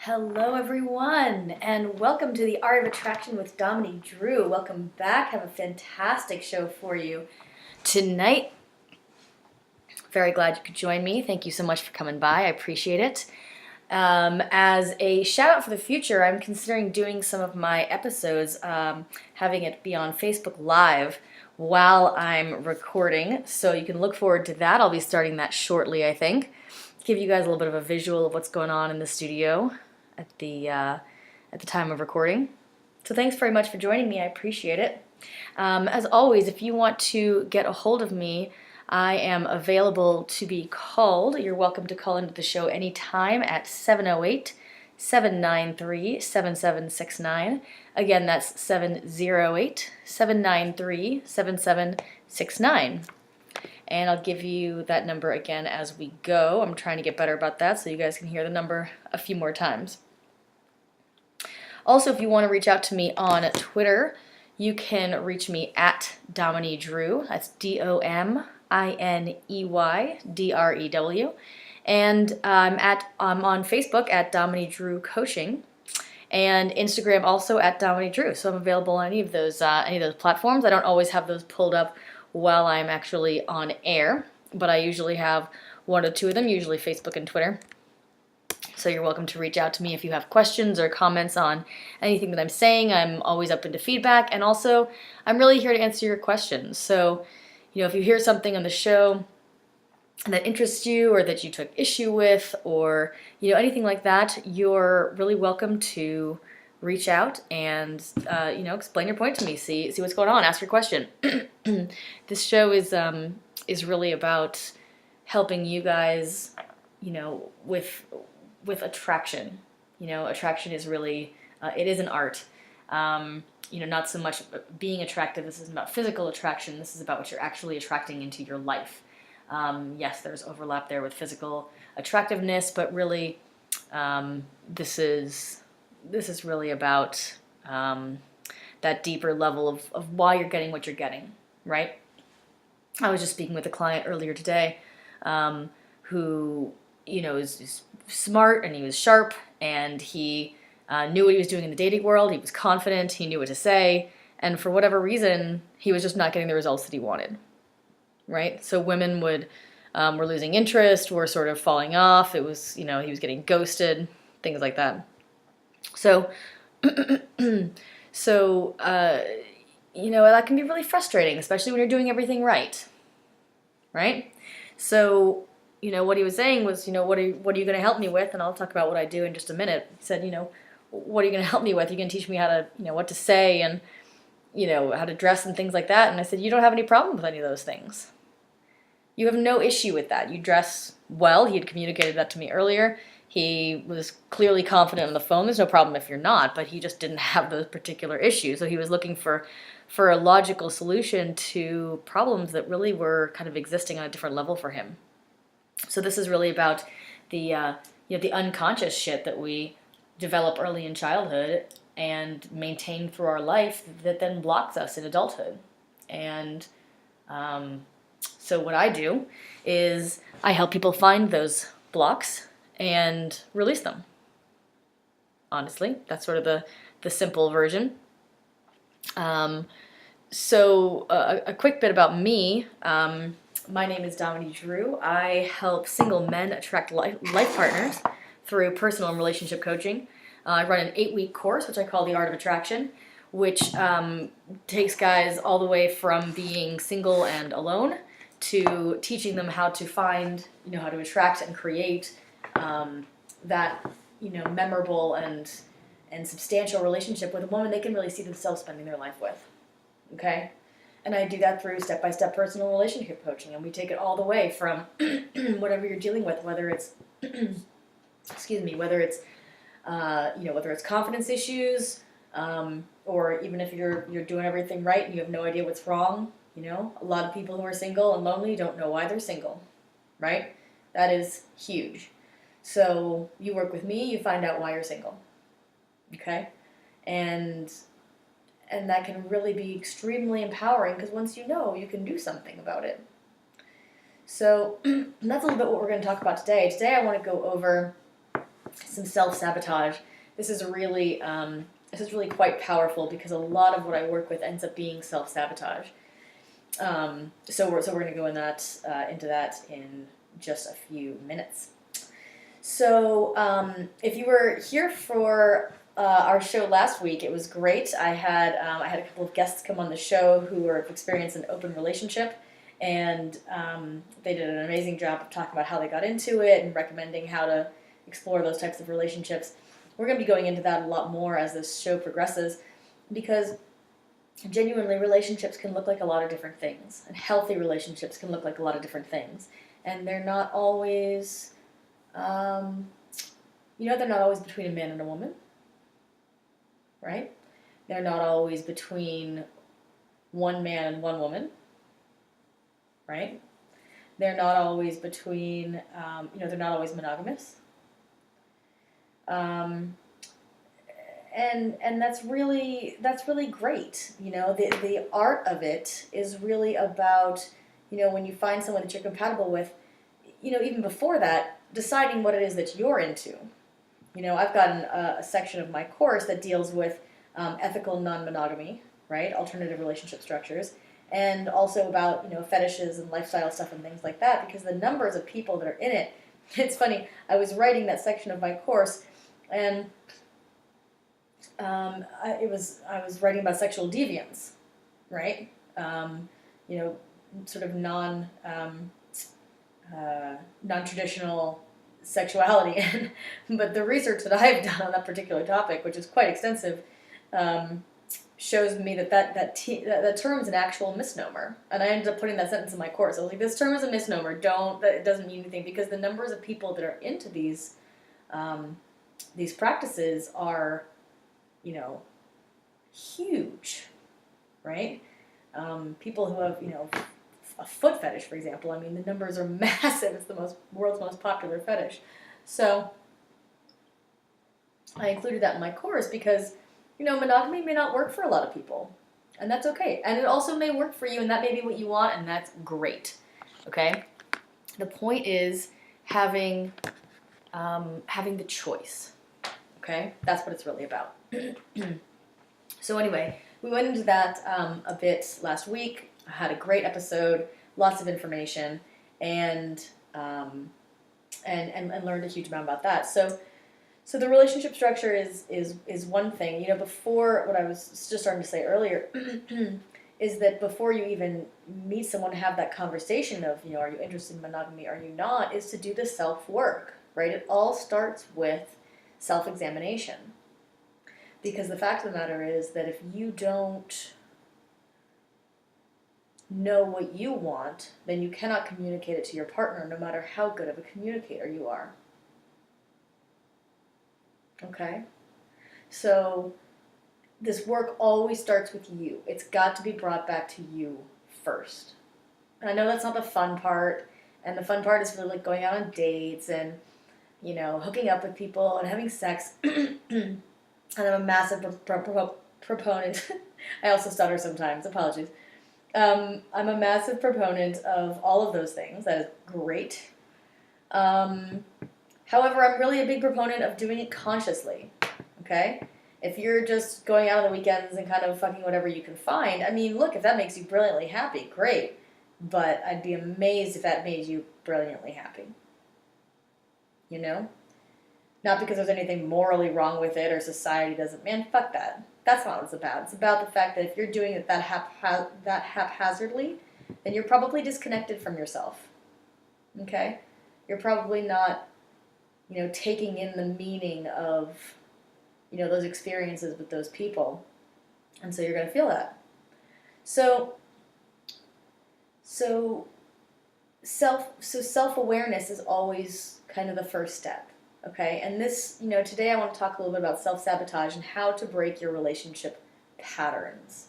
Hello everyone, and welcome to the Art of Attraction with Dominey Drew. Welcome back. I have a fantastic show for you tonight. Very glad you could join me. Thank you so much for coming by. I appreciate it. As a shout out for the future, I'm considering doing some of my episodes, having it be on Facebook Live while I'm recording. So you can look forward to that. I'll be starting that shortly, I think. Give you guys a little bit of a visual of what's going on in the studio at the time of recording. So thanks very much for joining me. I appreciate it. As always, if you want to get a hold of me, I am available to be called. You're welcome to call into the show anytime at 708-793-7769. Again, that's 708-793-7769. And I'll give you that number again as we go. I'm trying to get better about that so you guys can hear the number a few more times. Also, if you want to reach out to me on Twitter, you can reach me at Dominey Drew. That's DOMINEYDREW. And I'm on Facebook at Dominey Drew Coaching, and Instagram also at Dominey Drew. So I'm available on any of those platforms. I don't always have those pulled up while I'm actually on air, but I usually have one or two of them, usually Facebook and Twitter. So you're welcome to reach out to me if you have questions or comments on anything that I'm saying. I'm always open to feedback, and also I'm really here to answer your questions. So, if you hear something on the show that interests you or that you took issue with, or anything like that, you're really welcome to reach out and explain your point to me. See what's going on. Ask your question. This show is really about helping you guys, with attraction. Attraction is really it is an art. Not so much being attractive. This isn't about physical attraction. This is about what you're actually attracting into your life. Yes, there's overlap there with physical attractiveness, but really, this is really about that deeper level of why you're getting what you're getting, right? I was just speaking with a client earlier today who, is smart, and he was sharp, and he knew what he was doing in the dating world. He was confident. He knew what to say. And for whatever reason, he was just not getting the results that he wanted, right? So women were losing interest, were sort of falling off. It was, he was getting ghosted, things like that. So, that can be really frustrating, especially when you're doing everything right? So, what he was saying was, what are you going to help me with? And I'll talk about what I do in just a minute. He said, what are you going to help me with? You're going to teach me how to, what to say and, how to dress and things like that. And I said, you don't have any problem with any of those things. You have no issue with that. You dress well. He had communicated that to me earlier. He was clearly confident on the phone. There's no problem if you're not, but he just didn't have those particular issues. So he was looking for a logical solution to problems that really were kind of existing on a different level for him. So this is really about the the unconscious shit that we develop early in childhood and maintain through our life that then blocks us in adulthood. And so what I do is I help people find those blocks and release them. Honestly, that's sort of the simple version. So a quick bit about me. My name is Dominey Drew. I help single men attract life partners through personal and relationship coaching. I run an 8-week course, which I call the Art of Attraction, which takes guys all the way from being single and alone to teaching them how to find, how to attract and create that, memorable and substantial relationship with a woman they can really see themselves spending their life with. Okay? And I do that through step-by-step personal relationship coaching, and we take it all the way from whatever you're dealing with, whether it's, whether it's confidence issues, or even if you're doing everything right and you have no idea what's wrong. A lot of people who are single and lonely don't know why they're single, right? That is huge. So you work with me, you find out why you're single, okay? And that can really be extremely empowering, because once you know, you can do something about it. So that's a little bit what we're going to talk about today. Today I want to go over some self-sabotage. This is really quite powerful because a lot of what I work with ends up being self-sabotage. So we're going to go into that in just a few minutes. So if you were here for our show last week, it was great. I had a couple of guests come on the show who have experienced an open relationship, and they did an amazing job of talking about how they got into it and recommending how to explore those types of relationships. We're going to be going into that a lot more as this show progresses, because genuinely relationships can look like a lot of different things, and healthy relationships can look like a lot of different things, and they're not always, they're not always between a man and a woman, right? They're not always between one man and one woman, right? They're not always between, they're not always monogamous. And that's really great. The art of it is really about, when you find someone that you're compatible with, even before that, deciding what it is that you're into. I've got a section of my course that deals with ethical non-monogamy, right? Alternative relationship structures, and also about, fetishes and lifestyle stuff and things like that, because the numbers of people that are in it, it's funny, I was writing that section of my course, and I was writing about sexual deviance, right? Sort of non-traditional sexuality. But the research that I've done on that particular topic, which is quite extensive, shows me that term is an actual misnomer. And I ended up putting that sentence in my course. I was like, this term is a misnomer. It doesn't mean anything, because the numbers of people that are into these practices are, huge, right? People who have, a foot fetish, for example. I mean, the numbers are massive. It's the world's most popular fetish. So I included that in my course because, monogamy may not work for a lot of people, and that's okay. And it also may work for you, and that may be what you want, and that's great. Okay? The point is having the choice. Okay? That's what it's really about. So anyway, we went into that a bit last week. I had a great episode, lots of information, and learned a huge amount about that. So the relationship structure is one thing. Before, what I was just starting to say earlier is that before you even meet someone, have that conversation of, are you interested in monogamy, are you not, is to do the self-work, right? It all starts with self-examination. Because the fact of the matter is that if you don't know what you want, then you cannot communicate it to your partner, no matter how good of a communicator you are. Okay? So this work always starts with you. It's got to be brought back to you first. And I know that's not the fun part, and the fun part is really like going out on dates and, hooking up with people and having sex. And I'm a massive proponent. I also stutter sometimes. Apologies. I'm a massive proponent of all of those things. That is great. However, I'm really a big proponent of doing it consciously. Okay? If you're just going out on the weekends and kind of fucking whatever you can find, I mean, look, if that makes you brilliantly happy, great. But I'd be amazed if that made you brilliantly happy. Not because there's anything morally wrong with it or society doesn't. Man, fuck that. That's not what it's about. It's about the fact that if you're doing it that haphazardly, then you're probably disconnected from yourself. Okay? You're probably not, taking in the meaning of, those experiences with those people. And so you're going to feel that. So self-awareness is always kind of the first step. Okay, and this, today I want to talk a little bit about self-sabotage and how to break your relationship patterns.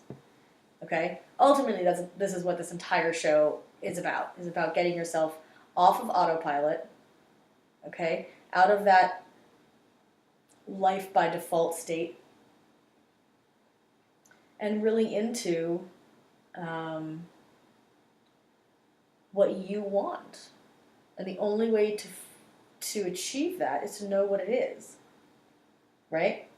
Okay, ultimately this is what this entire show is about getting yourself off of autopilot, okay, out of that life by default state, and really into what you want. And the only way to achieve that is to know what it is, right?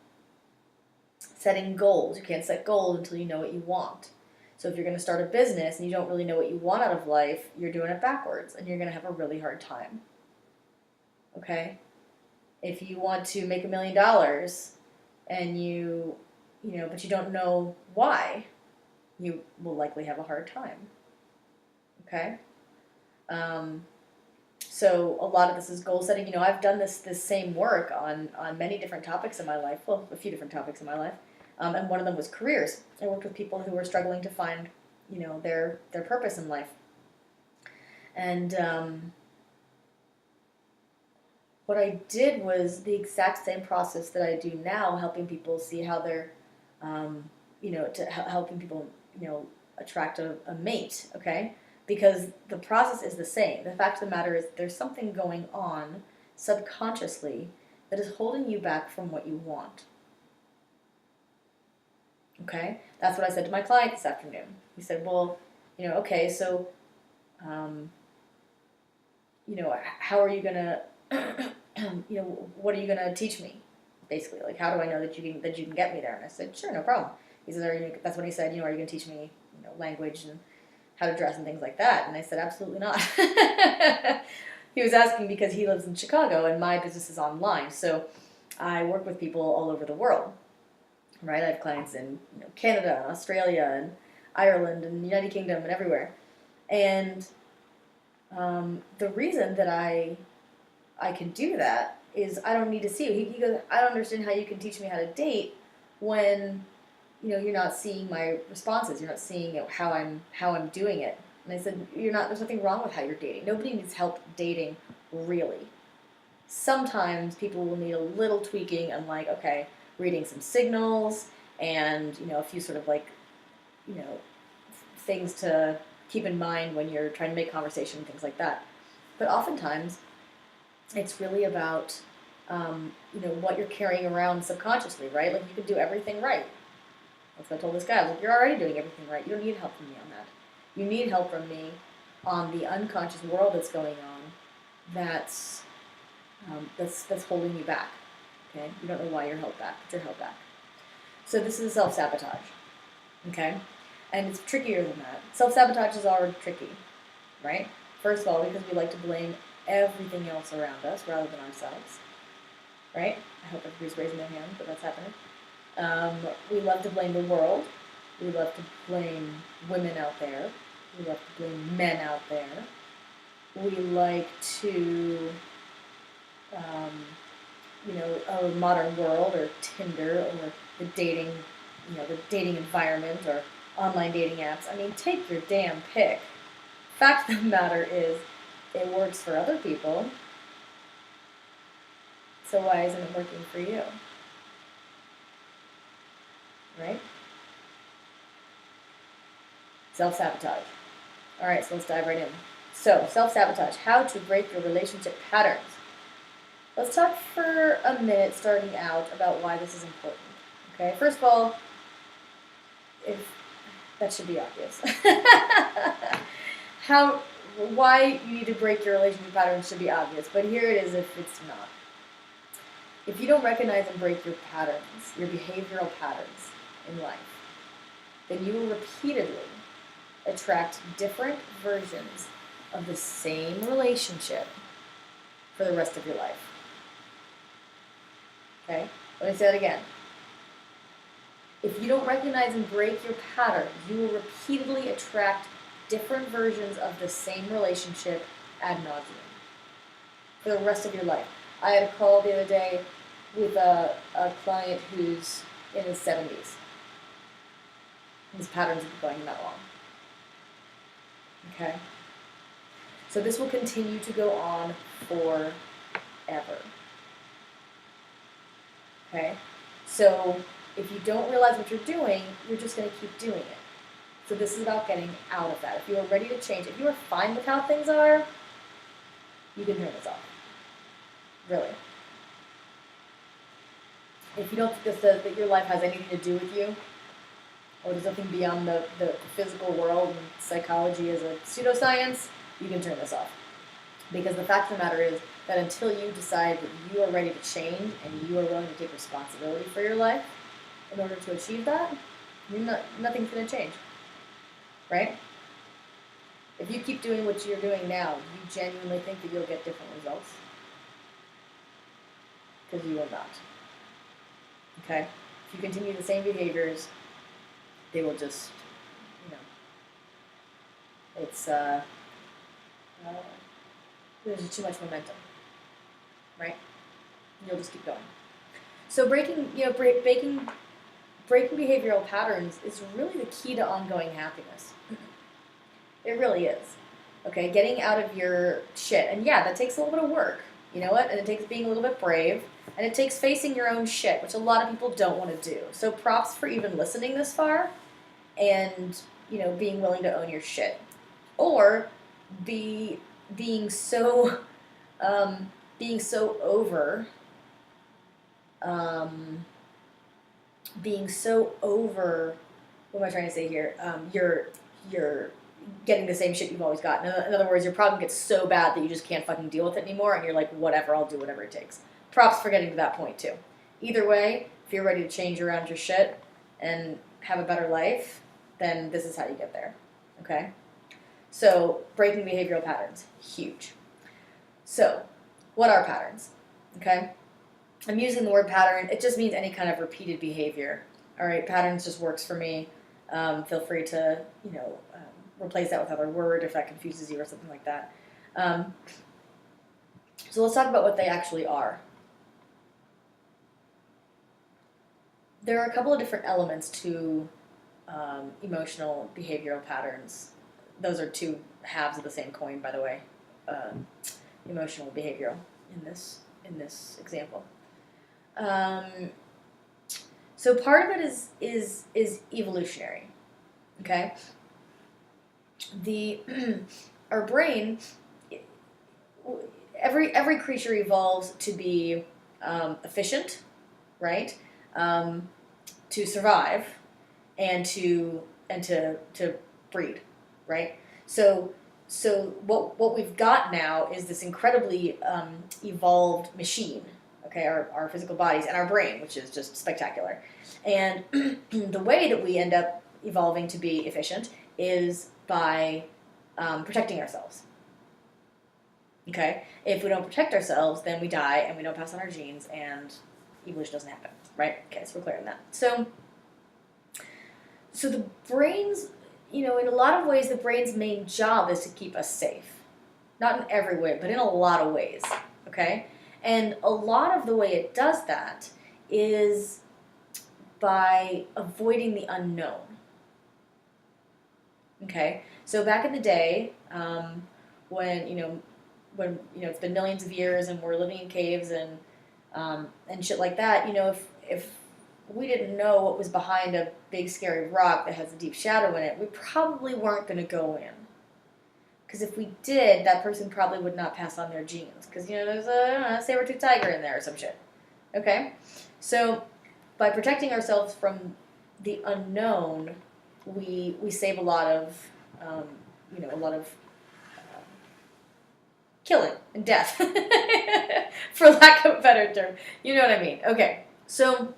Setting goals. You can't set goals until you know what you want. So if you're going to start a business and you don't really know what you want out of life, you're doing it backwards and you're going to have a really hard time. Okay? If you want to make $1 million and but you don't know why, you will likely have a hard time. Okay? So a lot of this is goal setting. I've done this same work on many different topics in my life. Well, a few different topics in my life. And one of them was careers. I worked with people who were struggling to find, their purpose in life. And what I did was the exact same process that I do now, helping people see how they're, helping people, attract a mate, okay? Because the process is the same. The fact of the matter is there's something going on subconsciously that is holding you back from what you want. Okay? That's what I said to my client this afternoon. He said, well, okay, so, how are you going to, what are you going to teach me? Basically, like, how do I know that you can get me there? And I said, sure, no problem. He said, that's what he said, are you going to teach me, language and how to dress and things like that? And I said, absolutely not. He was asking because he lives in Chicago and my business is online. So I work with people all over the world, right? I have clients in Canada and Australia and Ireland and the United Kingdom and everywhere. And the reason that I can do that is I don't need to see you. He goes, I don't understand how you can teach me how to date when you're not seeing my responses. You're not seeing how I'm doing it. And I said, there's nothing wrong with how you're dating. Nobody needs help dating, really. Sometimes people will need a little tweaking and reading some signals and, a few sort of things to keep in mind when you're trying to make conversation and things like that. But oftentimes, it's really about, what you're carrying around subconsciously, right? Like, you can do everything right. That's what I told this guy. I was like, you're already doing everything right. You don't need help from me on that. You need help from me on the unconscious world that's going on that's holding you back. Okay? You don't know why you're held back, but you're held back. So this is self-sabotage. Okay? And it's trickier than that. Self-sabotage is already tricky, right? First of all, because we like to blame everything else around us rather than ourselves. Right? I hope everybody's raising their hand, but that's happening. We love to blame the world. We love to blame women out there. We love to blame men out there. We like to, our modern world or Tinder or the dating environment or online dating apps. I mean, take your damn pick. Fact of the matter is, it works for other people. So why isn't it working for you? Right? Self-sabotage. All right, so let's dive right in. So, self-sabotage, how to break your relationship patterns. Let's talk for a minute, starting out, about why this is important. Okay, first of all, that should be obvious. Why you need to break your relationship patterns should be obvious, but here it is if it's not. If you don't recognize and break your patterns, your behavioral patterns in life, then you will repeatedly attract different versions of the same relationship for the rest of your life. Okay? Let me say that again. If you don't recognize and break your patterns, you will repeatedly attract different versions of the same relationship ad nauseum for the rest of your life. I had a call the other day with a client who's in his 70s. His patterns have been going that long. Okay? So this will continue to go on forever. Okay? So if you don't realize what you're doing, you're just going to keep doing it. So this is about getting out of that. If you are ready to change, if you are fine with how things are, you can turn this off. Really. If you don't think that your life has anything to do with you, or there's nothing beyond the physical world and psychology as a pseudoscience, you can turn this off. Because the fact of the matter is that until you decide that you are ready to change and you are willing to take responsibility for your life in order to achieve that, nothing's going to change, right? If you keep doing what you're doing now, you genuinely think that you'll get different results? Because you will not. Okay? If you continue the same behaviors, they will just, it's, there's just too much momentum, right? You'll just keep going. So breaking behavioral patterns is really the key to ongoing happiness. It really is. Okay, getting out of your shit. And yeah, that takes a little bit of work. You know what? And it takes being a little bit brave. And it takes facing your own shit, which a lot of people don't want to do. So props for even listening this far and, being willing to own your shit. Or being so over what am I trying to say here? You're getting the same shit you've always gotten. In other words, your problem gets so bad that you just can't fucking deal with it anymore, and you're like, whatever, I'll do whatever it takes. Props for getting to that point too. Either way, if you're ready to change around your shit and have a better life, then this is how you get there. Okay? So, breaking behavioral patterns, huge. So, what are patterns? Okay? I'm using the word pattern. It just means any kind of repeated behavior. All right? Patterns just works for me. Feel free to, replace that with another word if that confuses you or something like that. So let's talk about what they actually are. There are a couple of different elements to emotional behavioral patterns. Those are two halves of the same coin, by the way. Emotional behavioral in this example. So part of it is evolutionary. Okay. Our brain, every creature evolves to be efficient, right? To survive and to breed, right? So what we've got now is this incredibly evolved machine, okay, our physical bodies and our brain, which is just spectacular. And the way that we end up evolving to be efficient is by protecting ourselves. Okay? If we don't protect ourselves, then we die and we don't pass on our genes and evolution doesn't happen, right? Okay, so we're clear on that. So the brain's, in a lot of ways, the brain's main job is to keep us safe. Not in every way, but in a lot of ways, okay? And a lot of the way it does that is by avoiding the unknown. Okay, so back in the day, when it's been millions of years and we're living in caves and shit like that, if we didn't know what was behind a big scary rock that has a deep shadow in it, we probably weren't going to go in. Because if we did, that person probably would not pass on their genes. Because there's a saber-toothed tiger in there or some shit. Okay, so by protecting ourselves from the unknown, we save a lot of killing and death, for lack of a better term. You know what I mean? Okay, so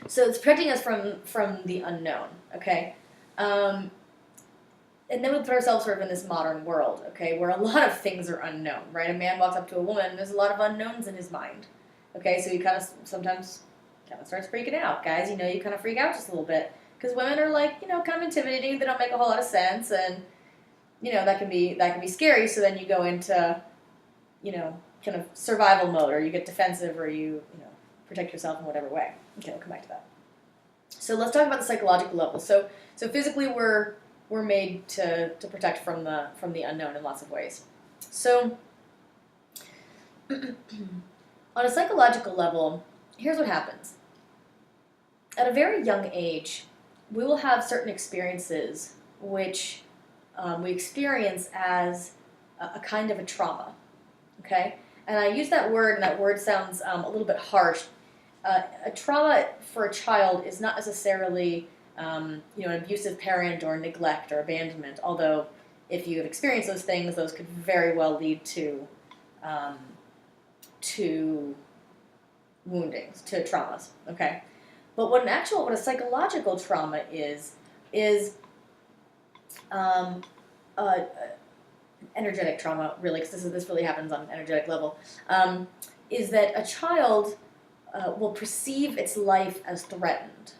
it's protecting us from the unknown. Okay, and then we put ourselves sort of in this modern world. Okay, where a lot of things are unknown. Right? A man walks up to a woman, and there's a lot of unknowns in his mind. Okay, so he sometimes starts freaking out, guys. You kind of freak out just a little bit. Because women are kind of intimidating. They don't make a whole lot of sense, and that can be scary. So then you go into, kind of survival mode, or you get defensive, or you protect yourself in whatever way. Okay, we'll come back to that. So let's talk about the psychological level. So physically, we're made to protect from the unknown in lots of ways. So on a psychological level, here's what happens. At a very young age, we will have certain experiences which we experience as a kind of a trauma, okay? And I use that word, and that word sounds a little bit harsh. A trauma for a child is not necessarily, an abusive parent or neglect or abandonment, although, if you have experienced those things, those could very well lead to woundings, to traumas. Okay, but what a psychological trauma is um, energetic trauma, really, because this really happens on an energetic level, is that a child will perceive its life as threatened,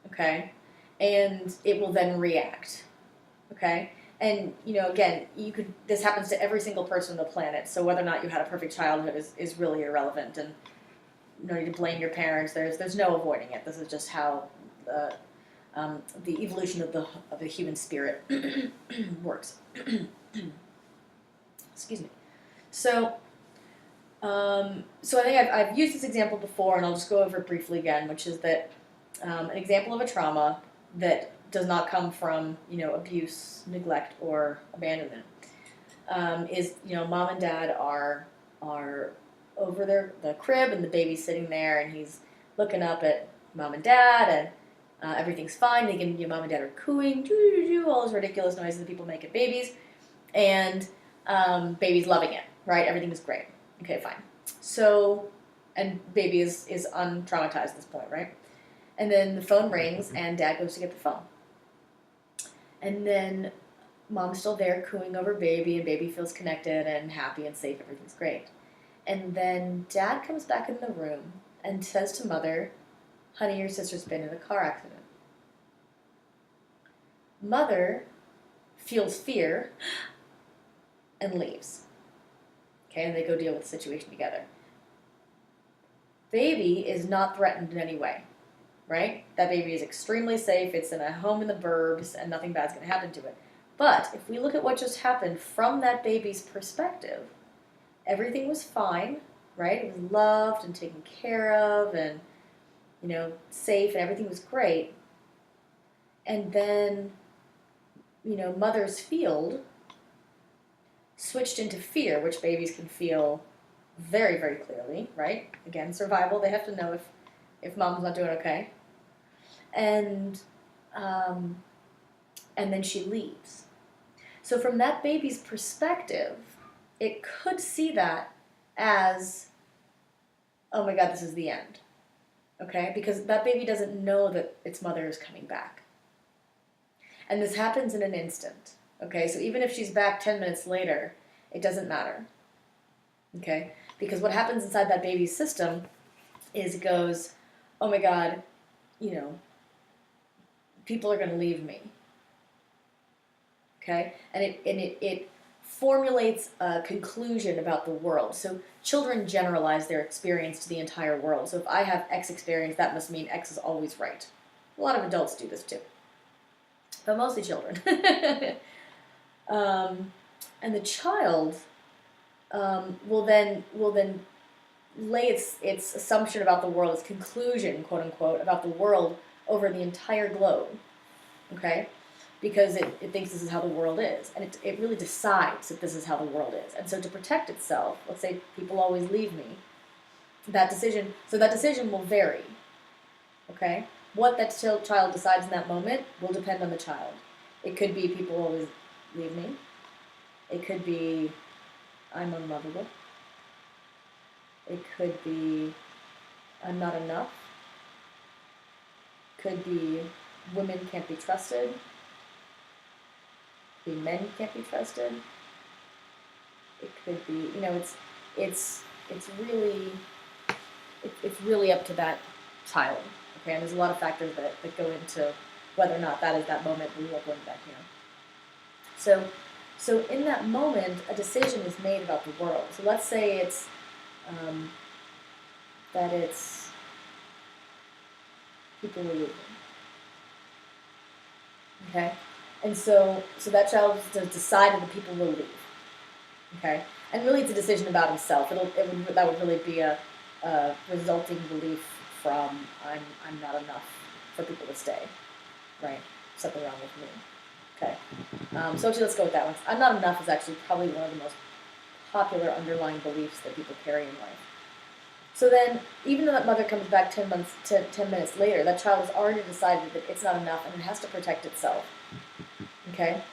okay, and it will then react, okay. And again, this happens to every single person on the planet. So whether or not you had a perfect childhood is really irrelevant, and no need to blame your parents. There's no avoiding it. This is just how the evolution of the human spirit works. Excuse me. So I think I've used this example before, and I'll just go over it briefly again, which is that an example of a trauma that does not come from abuse, neglect, or abandonment is mom and dad are over the crib, and the baby's sitting there, and he's looking up at mom and dad, and everything's fine. They can mom and dad are cooing, all those ridiculous noises that people make at babies, and baby's loving it, right? Everything is great. Okay, fine. So, and baby is untraumatized at this point, right? And then the phone rings, and dad goes to get the phone. And then mom's still there cooing over baby, and baby feels connected and happy and safe. Everything's great. And then dad comes back in the room and says to mother, honey, your sister's been in a car accident. Mother feels fear and leaves. Okay, and they go deal with the situation together. Baby is not threatened in any way. Right? That baby is extremely safe. It's in a home in the burbs, and nothing bad's going to happen to it. But if we look at what just happened from that baby's perspective, everything was fine, right? It was loved and taken care of, and safe, and everything was great. And then, mother's field switched into fear, which babies can feel very, very clearly, right? Again, survival. They have to know if mom's not doing okay. And then she leaves. So from that baby's perspective, it could see that as, oh my God, this is the end. Okay? Because that baby doesn't know that its mother is coming back. And this happens in an instant. Okay? So even if she's back 10 minutes later, it doesn't matter. Okay? Because what happens inside that baby's system is it goes, oh my God, people are going to leave me. Okay? And it formulates a conclusion about the world. So children generalize their experience to the entire world. So if I have X experience, that must mean X is always right. A lot of adults do this too. But mostly children. And the child will then lay its assumption about the world, its conclusion, quote unquote, about the world over the entire globe, okay? Because it thinks this is how the world is, and it really decides that this is how the world is. And so to protect itself, let's say people always leave me, that decision will vary, okay? What that child decides in that moment will depend on the child. It could be people always leave me. It could be I'm unlovable. It could be I'm not enough. Could be women can't be trusted. Could be men can't be trusted. It could be, it's really up to that child. Okay, and there's a lot of factors that go into whether or not that is that moment we will bring back here. So in that moment, a decision is made about the world. So let's say it's that it's people are leaving. Okay? And so that child has decided that people will leave. Okay? And really it's a decision about himself. That would really be a resulting belief from I'm not enough for people to stay. Right? Something wrong with me. Okay. So actually let's go with that one. I'm not enough is actually probably one of the most popular underlying beliefs that people carry in life. So then, even though that mother comes back 10 minutes later, that child has already decided that it's not enough and it has to protect itself. Okay?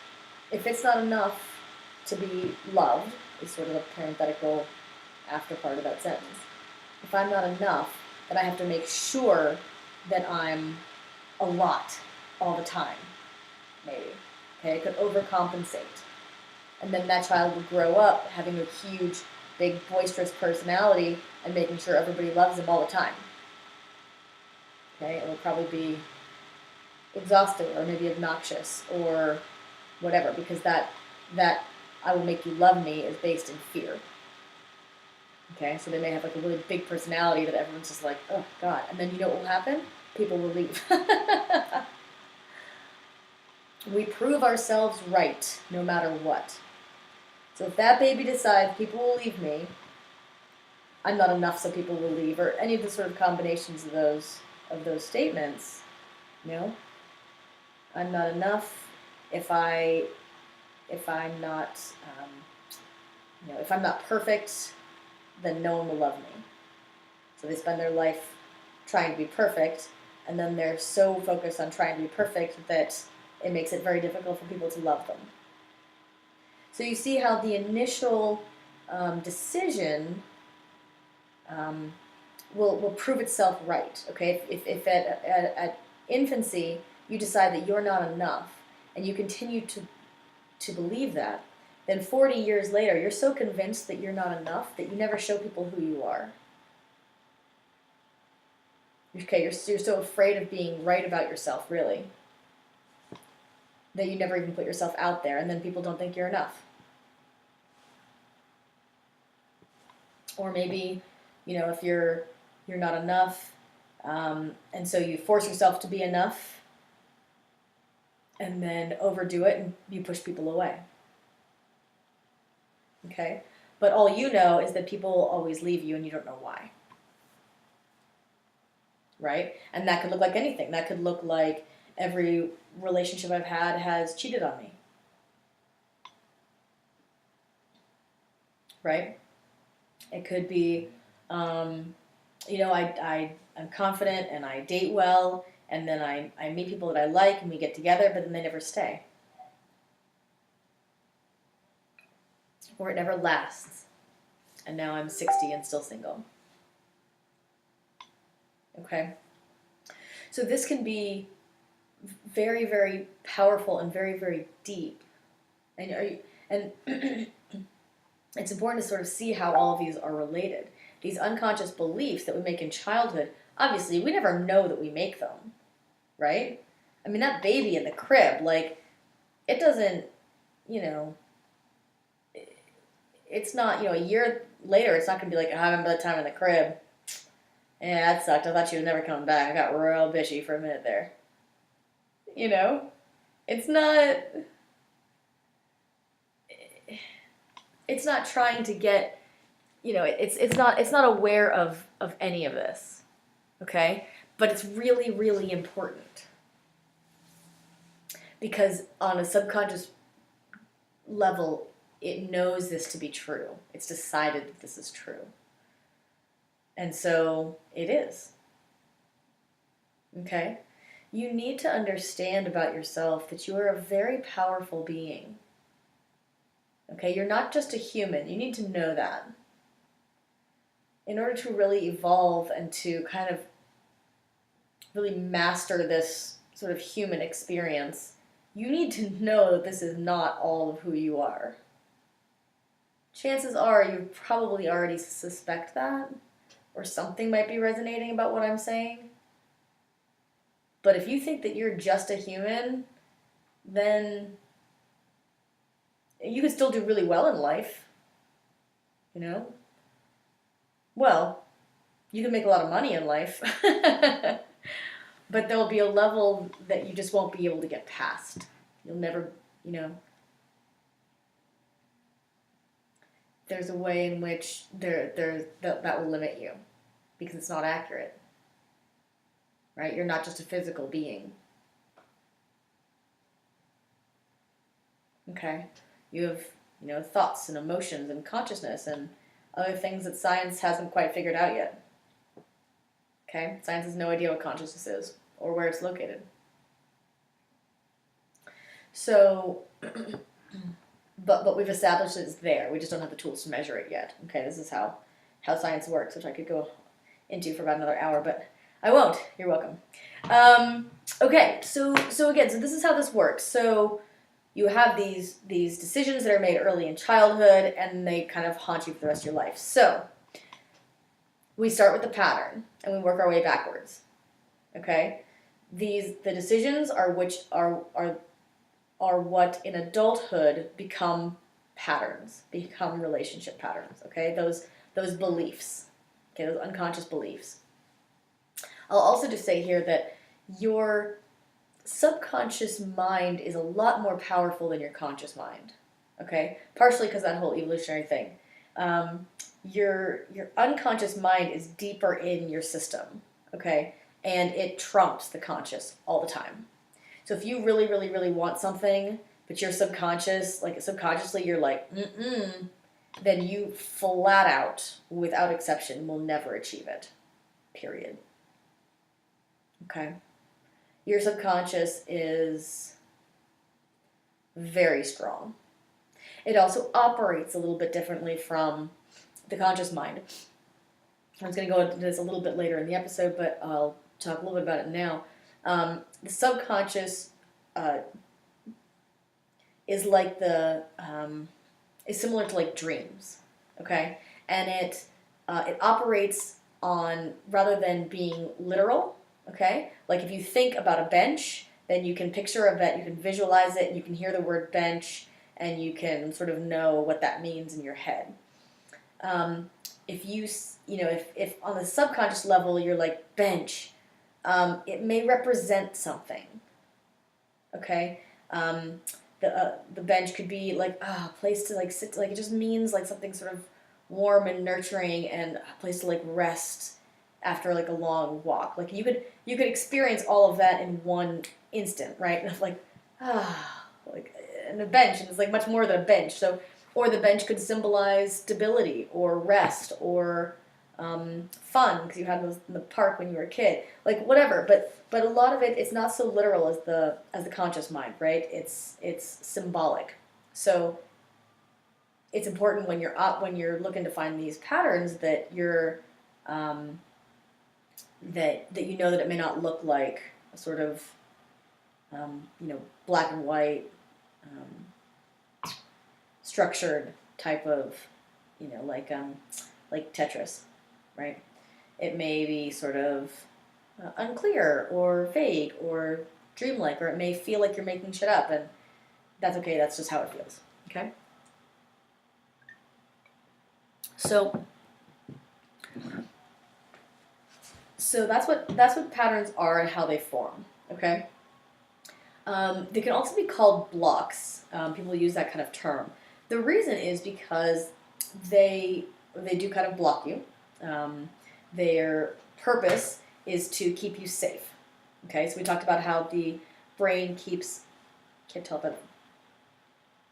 if it's not enough to be loved, is sort of a parenthetical after part of that sentence. If I'm not enough, then I have to make sure that I'm a lot all the time, maybe. Okay, I could overcompensate. And then that child would grow up having a huge, big, boisterous personality and making sure everybody loves him all the time. Okay, it will probably be exhausting or maybe obnoxious or whatever, because that I will make you love me is based in fear. Okay, so they may have like a really big personality that everyone's just like, oh God. And then you know what will happen? People will leave. We prove ourselves right no matter what. So if that baby decides people will leave me, I'm not enough so people will leave, or any of the sort of combinations of those statements, you know, I'm not enough if I'm not, if I'm not perfect, then no one will love me. So they spend their life trying to be perfect, and then they're so focused on trying to be perfect that it makes it very difficult for people to love them. So you see how the initial decision will prove itself right. Okay, if at infancy you decide that you're not enough, and you continue to believe that, then 40 years later you're so convinced that you're not enough that you never show people who you are. Okay, you're so afraid of being right about yourself, really, that you never even put yourself out there, and then people don't think you're enough. Or maybe, if you're not enough, and so you force yourself to be enough, and then overdo it, and you push people away. Okay? But all you know is that people will always leave you, and you don't know why. Right? And that could look like anything. That could look like every relationship I've had has cheated on me. Right? It could be, I'm confident and I date well, and then I meet people that I like and we get together, but then they never stay. Or it never lasts. And now I'm 60 and still single. Okay? So this can be very, very powerful and very, very deep. And it's important to sort of see how all of these are related. These unconscious beliefs that we make in childhood, obviously, we never know that we make them, right? I mean, that baby in the crib, like, it doesn't, it's not, a year later, it's not going to be like, I remember that time in the crib. Yeah, that sucked. I thought she was never coming back. I got real bitchy for a minute there. It's not... It's not trying to get, it's not aware of any of this, okay? But it's really, really important, because on a subconscious level, it knows this to be true. It's decided that this is true. And so it is. Okay? You need to understand about yourself that you are a very powerful being. Okay, you're not just a human. You need to know that. In order to really evolve and to kind of really master this sort of human experience, you need to know that this is not all of who you are. Chances are you probably already suspect that, or something might be resonating about what I'm saying. But if you think that you're just a human, then you can still do really well in life, Well, you can make a lot of money in life, but there'll be a level that you just won't be able to get past. You'll never, there's a way in which that will limit you, because it's not accurate, right? You're not just a physical being. Okay? You have, thoughts and emotions and consciousness and other things that science hasn't quite figured out yet. Okay? Science has no idea what consciousness is or where it's located. So, but we've established it's there. We just don't have the tools to measure it yet. Okay, this is how science works, which I could go into for about another hour, but I won't. You're welcome. Okay, so again, so this is how this works. So you have these decisions that are made early in childhood, and they kind of haunt you for the rest of your life. So we start with the pattern, and we work our way backwards. Okay, the decisions are what in adulthood become patterns, become relationship patterns. Okay, those beliefs. Okay, those unconscious beliefs. I'll also just say here that your subconscious mind is a lot more powerful than your conscious mind. Okay, partially because that whole evolutionary thing. Your unconscious mind is deeper in your system. Okay, and it trumps the conscious all the time. So if you really, really, really want something, but you're subconsciously you're like, then you flat out, without exception, will never achieve it. Period. Okay? Your subconscious is very strong. It also operates a little bit differently from the conscious mind. I was going to go into this a little bit later in the episode, but I'll talk a little bit about it now. The subconscious is like is similar to like dreams, okay? And it operates on, rather than being literal, okay? Like if you think about a bench, then you can picture a bench, you can visualize it, you can hear the word bench, and you can sort of know what that means in your head. If on the subconscious level you're like bench, it may represent something. Okay, the bench could be like a place to like sit. Like it just means like something sort of warm and nurturing, and a place to like rest after like a long walk. Like you could experience all of that in one instant, right? Like like in a bench, and it's like much more than a bench. So, or the bench could symbolize stability or rest or fun, because you had those in the park when you were a kid, like whatever. But a lot of it's not so literal as the conscious mind, right? It's symbolic. So it's important when you're looking to find these patterns that you're that you know that it may not look like a sort of black and white structured type of like Tetris, right? It may be sort of unclear or vague or dreamlike, or it may feel like you're making shit up, and that's okay. That's just how it feels. Okay. So that's what patterns are and how they form. Okay. They can also be called blocks. People use that kind of term. The reason is because they do kind of block you. Their purpose is to keep you safe. Okay, so we talked about how the brain keeps. Can't tell if that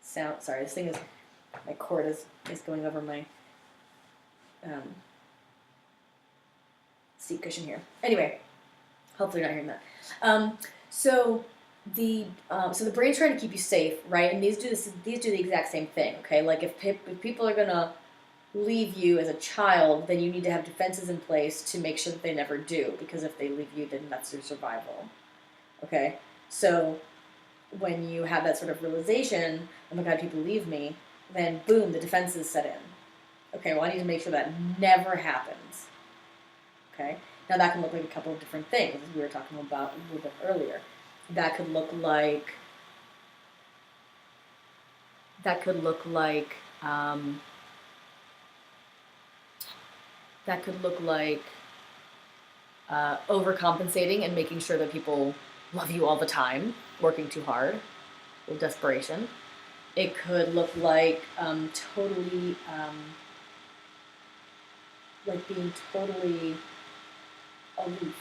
sound. Sorry, this thing is. My cord is going over my seat cushion here. Anyway, hopefully you're not hearing that. So the brain's trying to keep you safe, right? And these do the exact same thing. Okay, like if people are gonna leave you as a child, then you need to have defenses in place to make sure that they never do, because if they leave you, then that's your survival. Okay, so when you have that sort of realization, oh my God, people leave me, then boom, the defenses set in. Okay, well, I need to make sure that never happens. Okay, now that can look like a couple of different things, as we were talking about a little bit earlier. That could look like overcompensating and making sure that people love you all the time, working too hard, with desperation. It could look like totally, like being totally aloof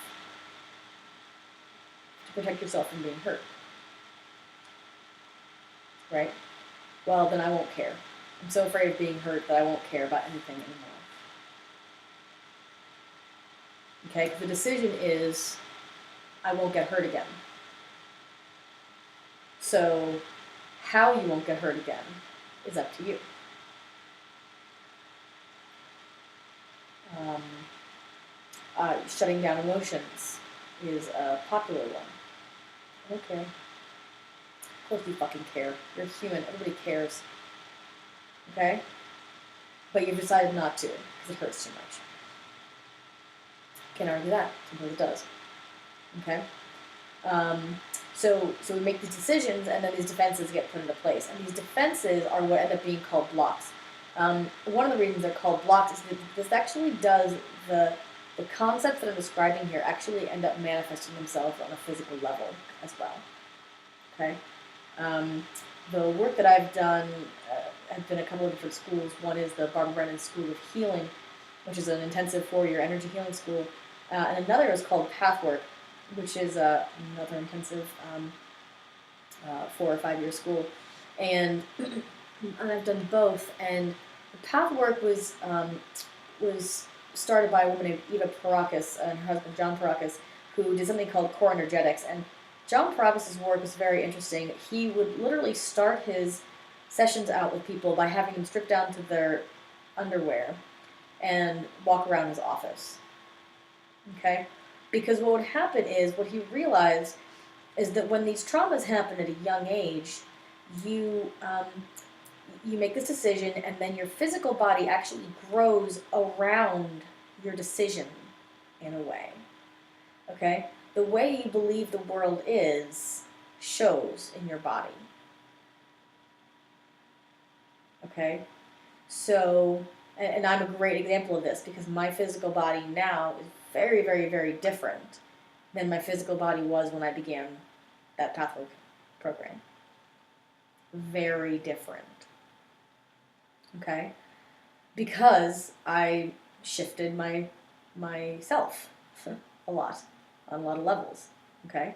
to protect yourself from being hurt. Right? Well, then I won't care. I'm so afraid of being hurt that I won't care about anything anymore. Okay, because the decision is, I won't get hurt again. So How you won't get hurt again is up to you. Um, Shutting down emotions is a popular one. Okay. Of course you fucking care. You're human. Everybody cares. Okay? But you've decided not to because it hurts too much. Can't argue that. Sometimes it does. Okay? So we make these decisions, and then these defenses get put into place. And these defenses are what end up being called blocks. One of the reasons they're called blocks is that this actually does the concepts that I'm describing here actually end up manifesting themselves on a physical level as well. Okay? The work that I've done have been a couple of different schools. One is the Barbara Brennan School of Healing, which is an intensive 4-year energy healing school. And another is called Pathwork, which is another intensive 4 or 5-year school. And I've done both. And the Pathwork was started by a woman named Eva Parakis and her husband John Parakis, who did something called core energetics. And John Parakis' work was very interesting. He would literally start his sessions out with people by having them strip down to their underwear and walk around his office. Okay? Because what would happen is, what he realized is that when these traumas happen at a young age, you make this decision, and then your physical body actually grows around your decision in a way. Okay? The way you believe the world is shows in your body. Okay? So, and I'm a great example of this, because my physical body now is very, very, very different than my physical body was when I began that Pathwork program. Very different. Okay? Because I shifted myself a lot, on a lot of levels. Okay?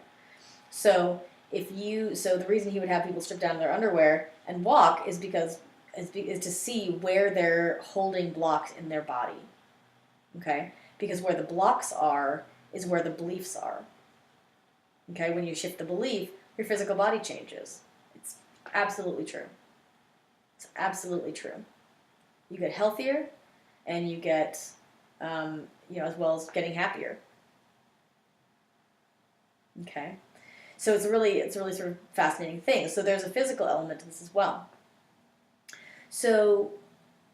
So the reason he would have people strip down their underwear and walk is to see where they're holding blocks in their body. Okay? Because where the blocks are is where the beliefs are. Okay? When you shift the belief, your physical body changes. It's absolutely true. It's absolutely true. You get healthier, and you get, as well as getting happier. Okay? So it's a really sort of fascinating thing. So there's a physical element to this as well. So,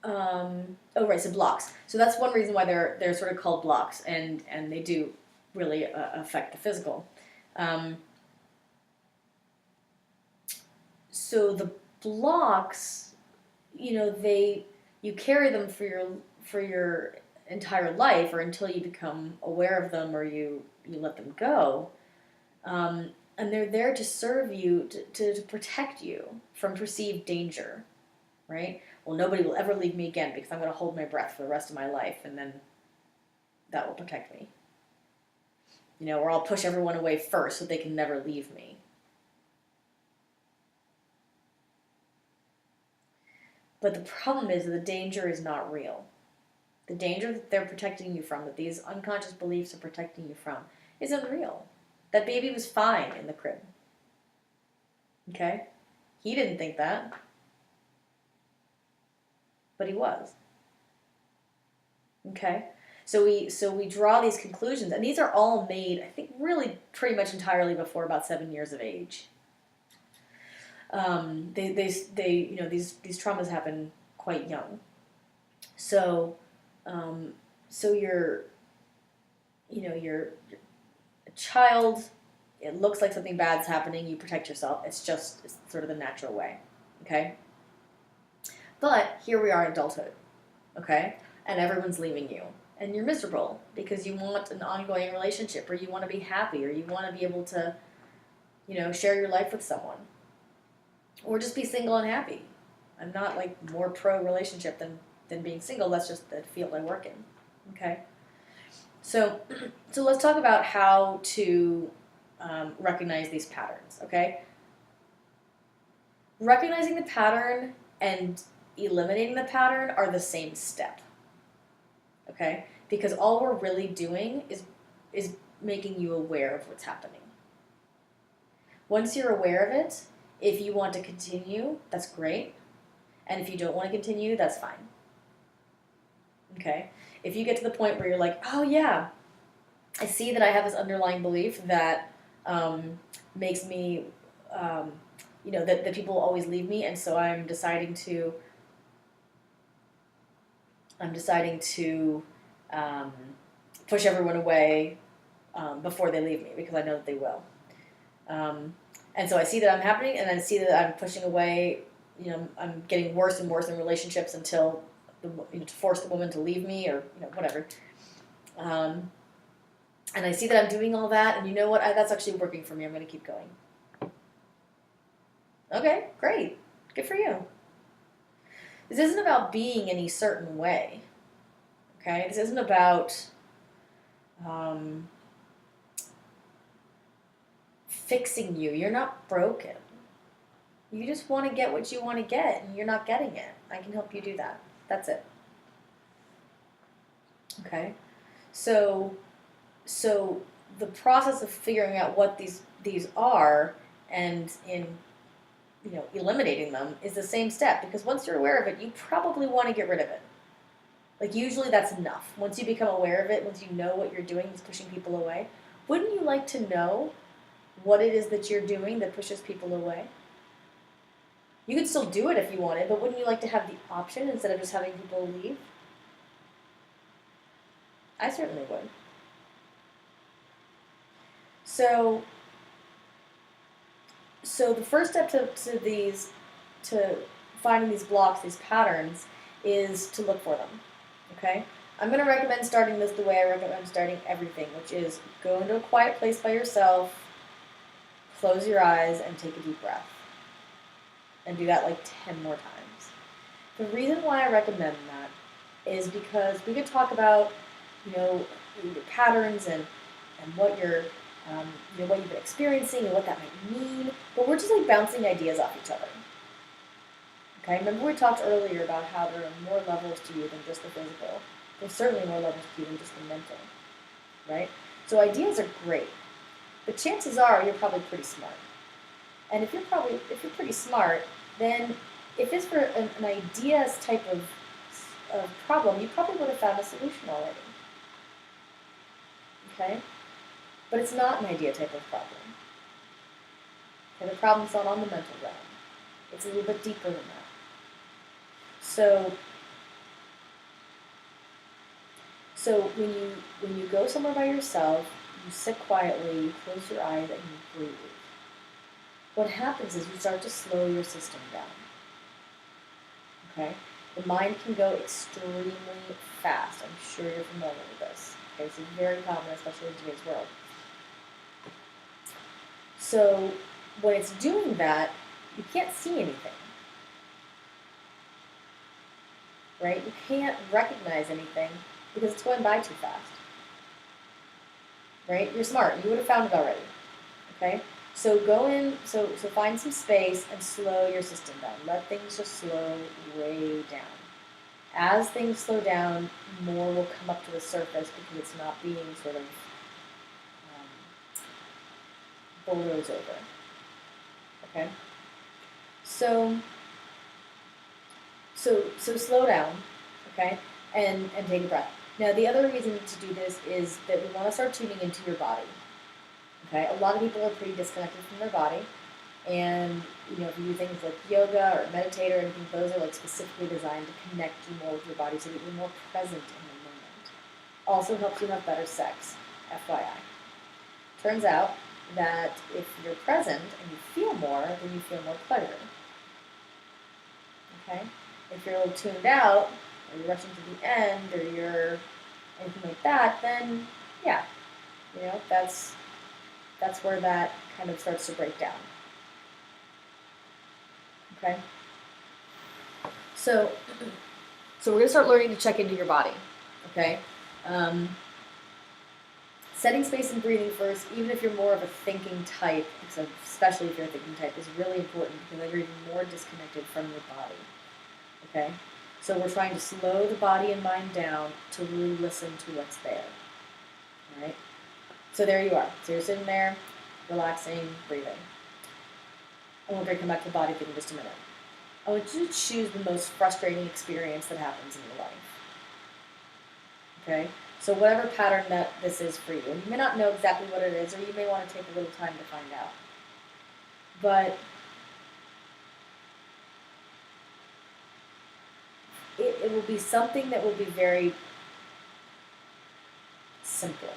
so blocks. So that's one reason why they're sort of called blocks, and they do really affect the physical. So the blocks, you carry them for your entire life, or until you become aware of them, or you let them go. And they're there to serve you, to protect you from perceived danger, right? Well, nobody will ever leave me again because I'm going to hold my breath for the rest of my life, and then that will protect me. Or I'll push everyone away first so they can never leave me. But the problem is that the danger is not real. The danger that they're protecting you from, that these unconscious beliefs are protecting you from, isn't real. That baby was fine in the crib. Okay? He didn't think that. But he was. Okay? So we draw these conclusions, and these are all made, I think, really pretty much entirely before about 7 years of age. These traumas happen quite young. So you're a child. It looks like something bad's happening. You protect yourself. It's sort of the natural way. Okay. But here we are in adulthood. Okay, and everyone's leaving you, and you're miserable because you want an ongoing relationship, or you want to be happy, or you want to be able to, share your life with someone. Or just be single and happy. I'm not more pro relationship than being single. That's just the field I work in. Okay? So let's talk about how to recognize these patterns. Okay? Recognizing the pattern and eliminating the pattern are the same step. Okay? Because all we're really doing is making you aware of what's happening. Once you're aware of it, If you want to continue, that's great. And if you don't want to continue, that's fine. Okay? If you get to the point where you're like, oh yeah, I see that I have this underlying belief that makes me, that people always leave me, and so I'm deciding to push everyone away before they leave me because I know that they will. And so I see that I'm happening, and I see that I'm pushing away. I'm getting worse and worse in relationships until to force the woman to leave me, or whatever. And I see that I'm doing all that, and you know what? That's actually working for me. I'm going to keep going. Okay, great. Good for you. This isn't about being any certain way. Okay? This isn't about fixing you. You're not broken. You just want to get what you want to get, and you're not getting it. I can help you do that. That's it. Okay? So the process of figuring out what these are and in eliminating them is the same step, because once you're aware of it, you probably want to get rid of it. Like, usually that's enough. Once you become aware of it, once you know what you're doing is pushing people away, wouldn't you like to know what it is that you're doing that pushes people away? You could still do it if you wanted, but wouldn't you like to have the option instead of just having people leave? I certainly would. So the first step to finding these blocks, these patterns, is to look for them. Okay? I'm going to recommend starting this the way I recommend starting everything, which is go into a quiet place by yourself, close your eyes, and take a deep breath. And do that like 10 more times. The reason why I recommend that is because we could talk about, your patterns and what you're what you've been experiencing and what that might mean, but we're just like bouncing ideas off each other. Okay, remember we talked earlier about how there are more levels to you than just the physical. There's certainly more levels to you than just the mental, right? So ideas are great, but chances are you're probably pretty smart. And if you're pretty smart, then if it's for an ideas type of problem, you probably would have found a solution already. Okay? But it's not an idea type of problem. Okay, the problem's not on the mental realm. It's a little bit deeper than that. So when you go somewhere by yourself, you sit quietly, you close your eyes, and you breathe. What happens is you start to slow your system down. Okay? The mind can go extremely fast. I'm sure you're familiar with this. Okay, so it's very common, especially in today's world. So when it's doing that, you can't see anything. Right? You can't recognize anything because it's going by too fast. Right? You're smart. You would have found it already. Okay? So go in, so find some space and slow your system down. Let things just slow way down. As things slow down, more will come up to the surface because it's not being sort of bulldozed over. Okay? So slow down, okay, and take a breath. Now, the other reason to do this is that we want to start tuning into your body. Okay, a lot of people are pretty disconnected from their body, and if you do things like yoga or meditate or anything, those are like specifically designed to connect you more with your body so that you're more present in the moment. Also helps you have better sex, FYI. Turns out that if you're present and you feel more, then you feel more pleasure. Okay? If you're a little tuned out, or you're rushing to the end, or you're anything like that, then yeah, that's where that kind of starts to break down. Okay? So we're going to start learning to check into your body. Okay? Setting space and breathing first, even if you're more of a thinking type, especially if you're a thinking type, is really important because then you're even more disconnected from your body. Okay? So we're trying to slow the body and mind down to really listen to what's there. All right? So there you are. So you're sitting there, relaxing, breathing. I want to come back to the body thing in just a minute. I want you to choose the most frustrating experience that happens in your life. Okay? So whatever pattern that this is for you, you may not know exactly what it is, or you may want to take a little time to find out. But it will be something that will be very simple.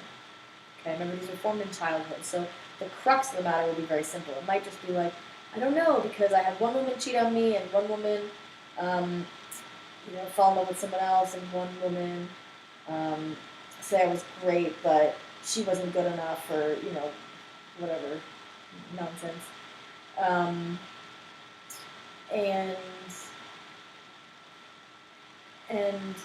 Okay, remember these were formed in childhood, so the crux of the matter will be very simple. It might just be like, I don't know, because I had one woman cheat on me, and one woman, um, fall in love with someone else, and one woman say I was great, but she wasn't good enough, or whatever nonsense. Um, and and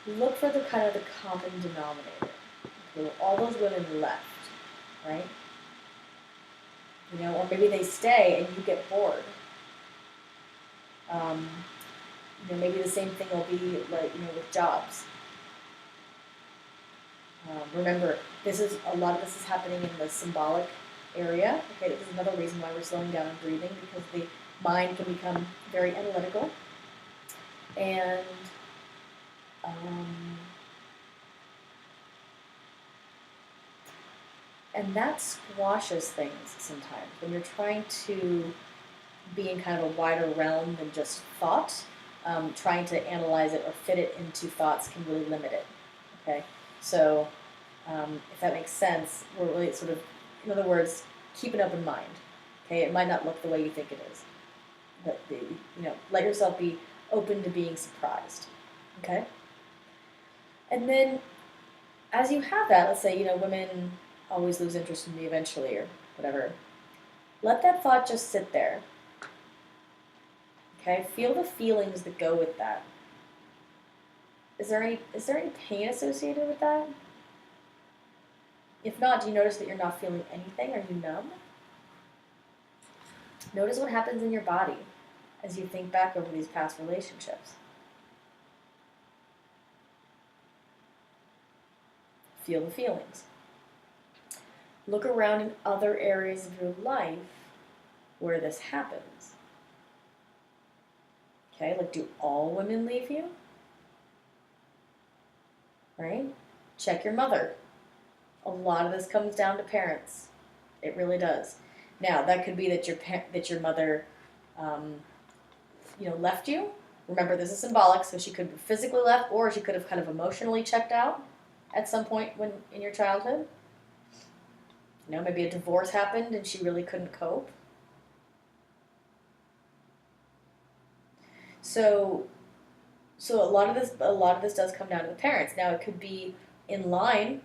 look for the kind of the common denominator. Okay, well, all those women left, right? Or maybe they stay and you get bored. Um, maybe the same thing will be like with jobs. Remember, a lot of this is happening in the symbolic area. Okay, this is another reason why we're slowing down and breathing, because the mind can become very analytical, and um, and that squashes things sometimes when you're trying to be in kind of a wider realm than just thought. Trying to analyze it or fit it into thoughts can really limit it. Okay, so if that makes sense, we're really sort of, in other words, keep an open mind. Okay, it might not look the way you think it is, but let yourself be open to being surprised. Okay, and then as you have that, let's say women always lose interest in me eventually, or whatever. Let that thought just sit there. Okay, feel the feelings that go with that. Is there any pain associated with that? If not, do you notice that you're not feeling anything? Are you numb? Notice what happens in your body as you think back over these past relationships. Feel the feelings. Look around in other areas of your life where this happens. Okay, like, do all women leave you? Right? Check your mother. A lot of this comes down to parents. It really does. Now, that could be that your mother, left you. Remember, this is symbolic, so she could have physically left, or she could have kind of emotionally checked out at some point when in your childhood. Maybe a divorce happened and she really couldn't cope. So a lot of this does come down to the parents. Now, it could be in line,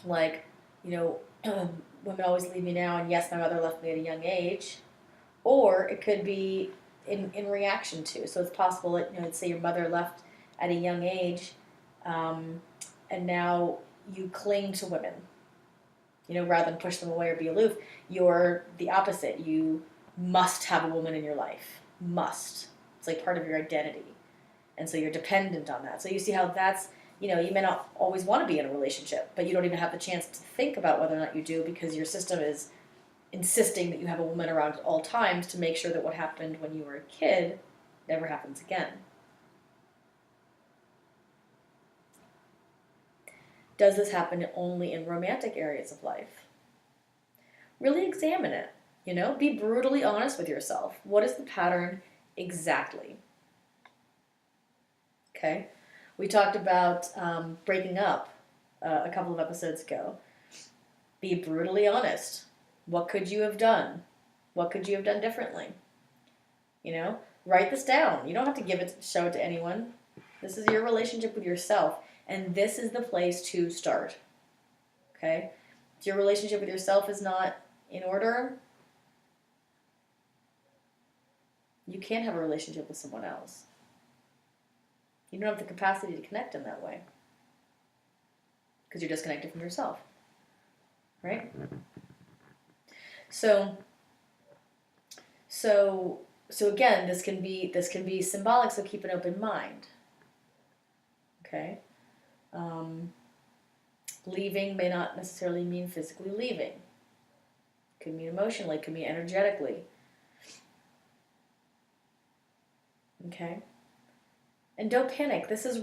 like, women always leave me now, and yes, my mother left me at a young age, or it could be in reaction to. So it's possible that let's say your mother left at a young age, and now you cling to women. Rather than push them away or be aloof, you're the opposite. You must have a woman in your life. Must. It's like part of your identity. And so you're dependent on that. So you see how that's, you may not always want to be in a relationship, but you don't even have the chance to think about whether or not you do, because your system is insisting that you have a woman around at all times to make sure that what happened when you were a kid never happens again. Does this happen only in romantic areas of life? Really examine it. Be brutally honest with yourself. What is the pattern exactly? Okay? We talked about breaking up a couple of episodes ago. Be brutally honest. What could you have done? What could you have done differently? Write this down. You don't have to show it to anyone. This is your relationship with yourself, and this is the place to start. Okay? If your relationship with yourself is not in order, you can't have a relationship with someone else. You don't have the capacity to connect in that way, because you're disconnected from yourself. Right? So again, this can be symbolic. So keep an open mind. Okay. Leaving may not necessarily mean physically leaving. Could mean emotionally, could mean energetically. Okay? And don't panic. It's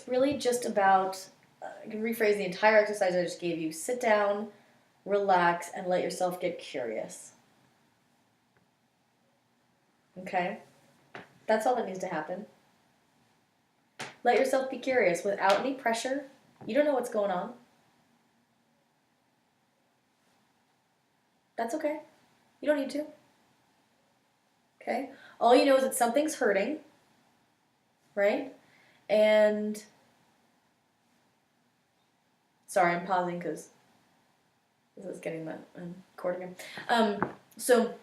really just about, I can rephrase the entire exercise I just gave you. Sit down, relax, and let yourself get curious. Okay? That's all that needs to happen. Let yourself be curious without any pressure. You don't know what's going on. That's okay. You don't need to. Okay? All you know is that something's hurting, right? And sorry, I'm pausing because this is getting the recording. So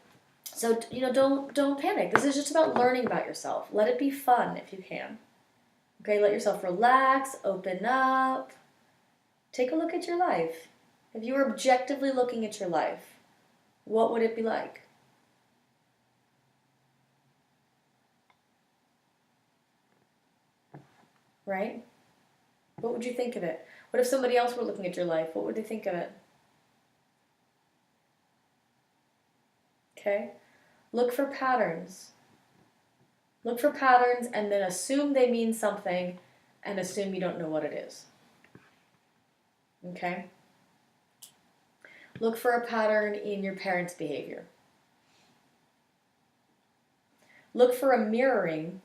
don't panic. This is just about learning about yourself. Let it be fun if you can. Okay, let yourself relax, open up. Take a look at your life. If you were objectively looking at your life, what would it be like? Right? What would you think of it? What if somebody else were looking at your life? What would they think of it? Okay? Look for patterns. Look for patterns and then assume they mean something and assume you don't know what it is. Okay? Look for a pattern in your parents' behavior. Look for a mirroring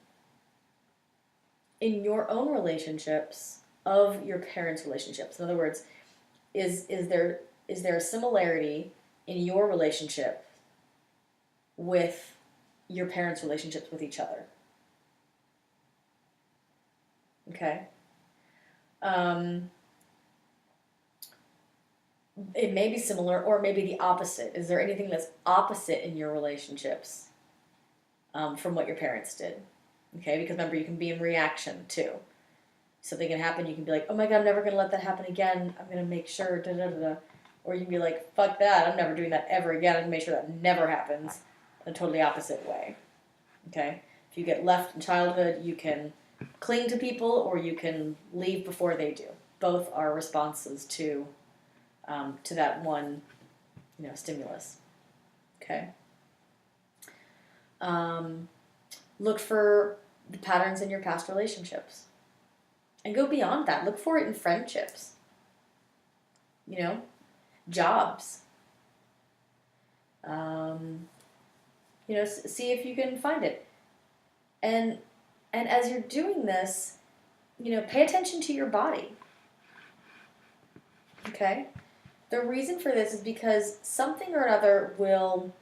in your own relationships of your parents' relationships. In other words, is there a similarity in your relationship with your parents' relationships with each other? Okay. It may be similar or maybe the opposite. Is there anything that's opposite in your relationships from what your parents did? Okay, because remember, you can be in reaction too. Something can happen, you can be like, oh my God, I'm never going to let that happen again. I'm going to make sure, da da da da. Or you can be like, fuck that, I'm never doing that ever again. I'm going to make sure that never happens in a totally opposite way. Okay? If you get left in childhood, you can cling to people or you can leave before they do. Both are responses to that one, stimulus. Okay? Look for the patterns in your past relationships. And go beyond that. Look for it in friendships. Jobs. See if you can find it. And as you're doing this, pay attention to your body. Okay? The reason for this is because something or another will,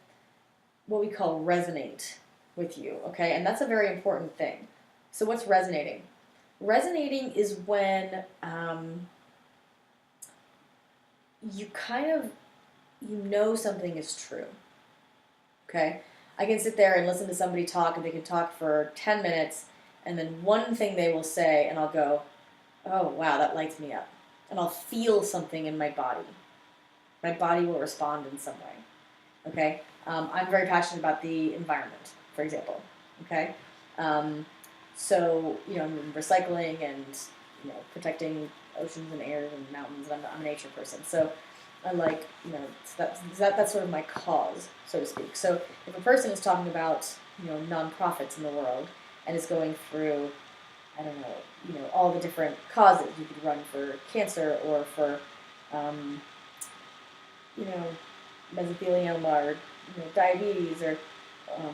what we call, resonate with you, okay? And that's a very important thing. So what's resonating? Resonating is when you something is true, okay? I can sit there and listen to somebody talk, and they can talk for 10 minutes, and then one thing they will say, and I'll go, oh, wow, that lights me up. And I'll feel something in my body. My body will respond in some way, okay? I'm very passionate about the environment, for example, okay? So, I'm recycling and, protecting oceans and airs and mountains, and I'm a nature person. So I like, that's sort of my cause, so to speak. So if a person is talking about, nonprofits in the world and is going through, I don't know, all the different causes, you could run for cancer or for, mesothelioma or, diabetes or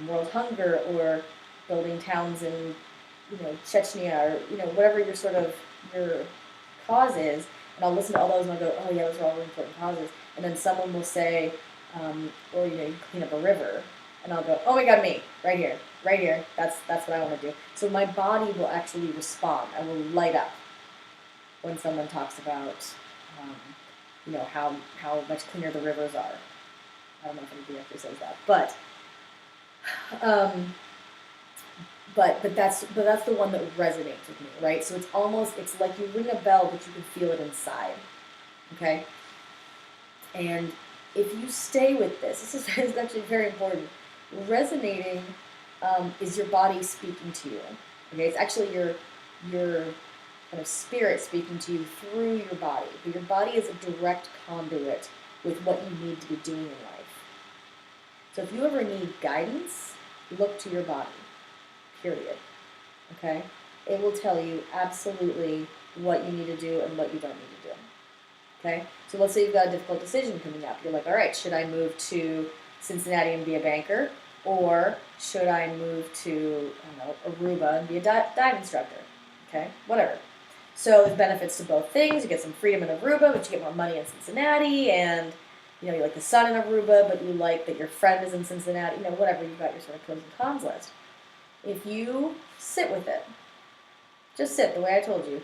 world hunger or building towns in, Chechnya or, whatever your cause is. And I'll listen to all those and I'll go, oh yeah, those are all really important causes. And then someone will say, well, you clean up a river. And I'll go, oh my God, me, right here, that's what I want to do. So my body will actually respond. I will light up when someone talks about, how much cleaner the rivers are. I don't know if anybody actually says that, but that's the one that resonates with me, right? So it's like you ring a bell, but you can feel it inside, okay? And if you stay with this is actually very important. Resonating is your body speaking to you, okay? It's actually your kind of spirit speaking to you through your body. But your body is a direct conduit with what you need to be doing in life. So if you ever need guidance, look to your body, period. Okay? It will tell you absolutely what you need to do and what you don't need to do. Okay? So let's say you've got a difficult decision coming up. You're like, all right, should I move to Cincinnati and be a banker? Or should I move to, I don't know, Aruba and be a dive instructor? Okay? Whatever. So there's benefits to both things. You get some freedom in Aruba, but you get more money in Cincinnati, and you like the sun in Aruba, but you like that your friend is in Cincinnati. Whatever. You've got your sort of pros and cons list. If you sit with it, just sit the way I told you.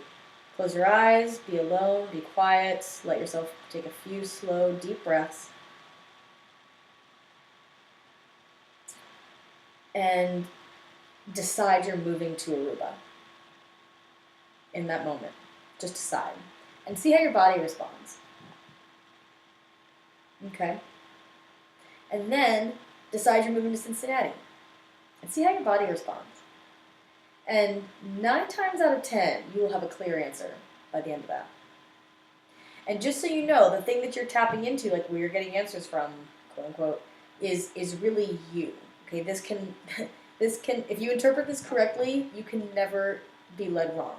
Close your eyes, be alone, be quiet, let yourself take a few slow, deep breaths. And decide you're moving to Aruba in that moment. Just decide. And see how your body responds. Okay? And then decide you're moving to Cincinnati. And see how your body responds. And 9 times out of 10, you will have a clear answer by the end of that. And just so you know, the thing that you're tapping into, like where you're getting answers from, quote unquote, is really you. Okay, this can, if you interpret this correctly, you can never be led wrong.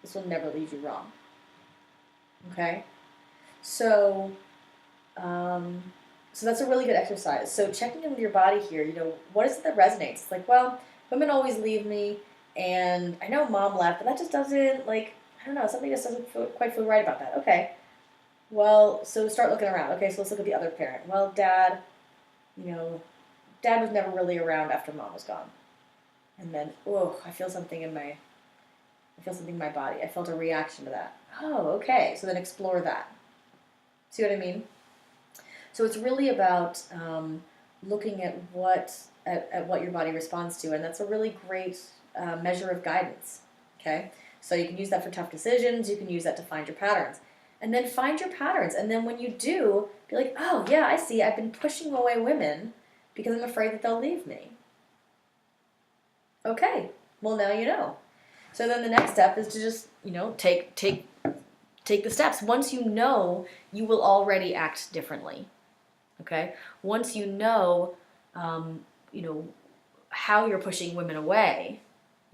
This will never lead you wrong. Okay? So that's a really good exercise. So checking in with your body here, what is it that resonates? It's like, well, women always leave me, and I know mom left, but that just doesn't, I don't know, something just doesn't quite feel right about that. Okay. Well, so start looking around. Okay, so let's look at the other parent. Well, dad was never really around after mom was gone. And then, I feel something in my body. I felt a reaction to that. Oh, okay. So then explore that. See what I mean? So it's really about looking at what your body responds to, and that's a really great measure of guidance. Okay? So you can use that for tough decisions. You can use that to find your patterns. And then find your patterns. And then when you do, be like, oh, yeah, I see. I've been pushing away women because I'm afraid that they'll leave me. Okay, well, now you know. So then the next step is to just, take the steps. Once you know, you will already act differently. Okay? Once you know, how you're pushing women away,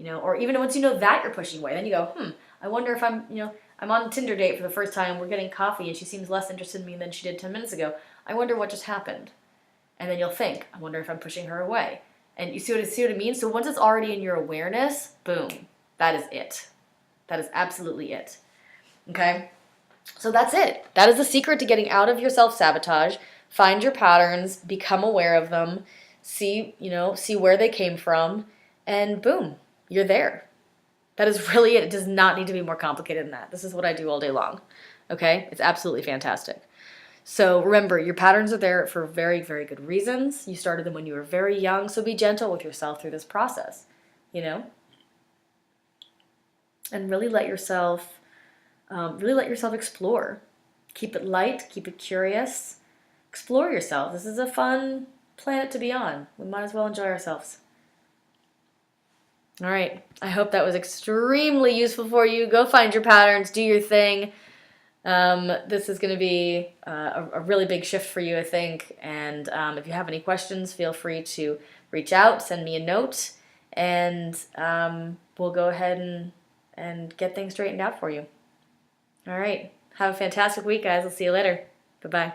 or even once you know that you're pushing away, then you go, I wonder if I'm on a Tinder date for the first time, we're getting coffee, and she seems less interested in me than she did 10 minutes ago. I wonder what just happened. And then you'll think, I wonder if I'm pushing her away. And you see what I mean? So once it's already in your awareness, boom, that is it. That is absolutely it. Okay? So that's it. That is the secret to getting out of your self-sabotage. Find your patterns, become aware of them, see where they came from, and boom, you're there. That is really it. It does not need to be more complicated than that. This is what I do all day long. Okay? It's absolutely fantastic. So remember, your patterns are there for very, very good reasons. You started them when you were very young, so be gentle with yourself through this process, And really let yourself explore. Keep it light, keep it curious. Explore yourself. This is a fun planet to be on. We might as well enjoy ourselves. All right. I hope that was extremely useful for you. Go find your patterns, do your thing. This is going to be a really big shift for you, I think. And if you have any questions, feel free to reach out, send me a note, and we'll go ahead and get things straightened out for you. All right. Have a fantastic week, guys. I'll see you later. Bye-bye.